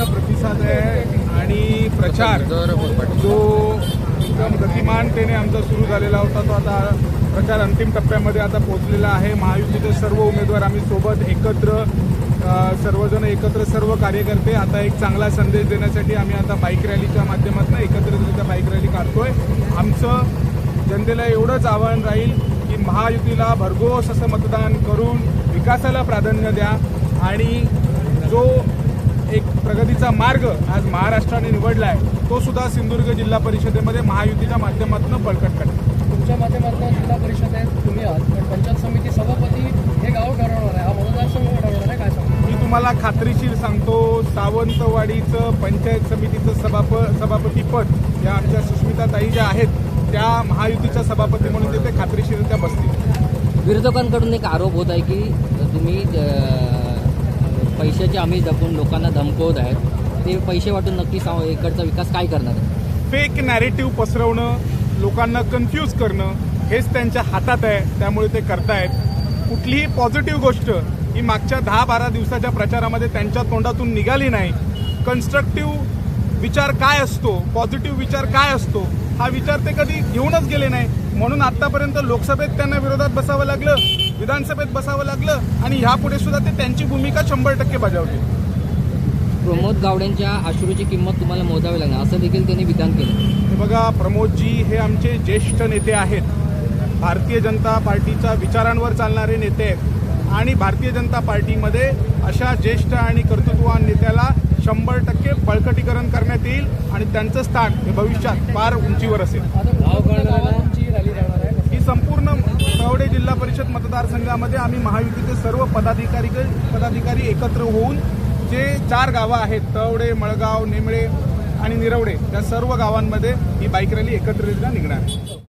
चांगला प्रतिसाद आहे आणि प्रचार जो एकदम गतिमानतेने आमचा सुरू झालेला होता तो आता प्रचार अंतिम टप्प्यामध्ये आता पोहोचलेला आहे। महायुतीचे सर्व उमेदवार आम्ही सोबत एकत्र सर्वजण एकत्र सर्व कार्यकर्ते आता एक चांगला संदेश देण्यासाठी आम्ही आता बाईक रॅलीच्या माध्यमातून एकत्रितरित्या बाईक रॅली काढतोय। आमचं जनतेला एवढंच आवाहन राहील की महायुतीला भरघोस असं मतदान करून विकासाला प्राधान्य द्या आणि जो एक प्रगतीचा मार्ग आज महाराष्ट्राने निवडला आहे तो सुद्धा सिंधुदुर्ग जिल्हा परिषदेमध्ये महायुतीच्या माध्यमातून बळकट करा। तुमच्या माध्यमातून जिल्हा परिषद आहे, तुम्ही आहात, पण पंचायत समिती सभापती हे गाव ठरवणार आहे, हा मतदारसंघ ठरवणार आहे, काय सांगतो? मी तुम्हाला खात्रीशीर सांगतो, सावंतवाडीचं पंचायत समितीचं सभापतीपद या आमच्या सुष्मिताताई ज्या आहेत त्या महायुतीच्या सभापती म्हणून तिथे खात्रीशीररित्या बसतील। विरोधकांकडून एक आरोप होत आहे की तुम्ही पैशाची आम्ही जपून लोकांना धमकवत आहेत, ते पैसे वाटून नक्की इकडचा विकास काय करणार आहे? फेक नॅरेटिव्ह पसरवणं, लोकांना कन्फ्यूज करणं हेच त्यांच्या हातात आहे, त्यामुळे ते करतायत। कुठलीही पॉझिटिव्ह गोष्ट ही मागच्या 10-12 दिवसाच्या प्रचारामध्ये त्यांच्या तोंडातून निघाली नाही। कन्स्ट्रक्टिव्ह विचार काय असतो, पॉझिटिव्ह विचार काय असतो हा विचार ते कधी घेऊनच गेले नाही, म्हणून आतापर्यंत लोकसभेत त्यांना विरोधात बसावं लागलं, विधानसभेत बसावं लागलं आणि ह्यापुढे सुद्धा ते त्यांची भूमिका 100% बजावली। प्रमोद गावडेंच्या अश्रूची किंमत तुम्हाला मोजावी लागणार असं देखील त्यांनी विधान केलं। हे बघा, प्रमोदजी हे आमचे ज्येष्ठ नेते आहेत, भारतीय जनता पार्टीच्या विचारांवर चालणारे नेते आहेत आणि भारतीय जनता पार्टीमध्ये अशा ज्येष्ठ आणि कर्तृत्ववान नेत्याला 100% बळकटीकरण करण्यात येईल आणि त्यांचं स्थान हे भविष्यात फार उंचीवर असेल। ही संपूर्ण तळवडे जिल्हा परिषद मतदारसंघामध्ये आम्ही महायुतीचे सर्व पदाधिकारी एकत्र होऊन जे 4 गावं आहेत, तळवडे, मळगाव, नेमळे आणि निरवडे, या सर्व गावांमध्ये ही बाईक रॅली एकत्रितरित्या निघणार आहे।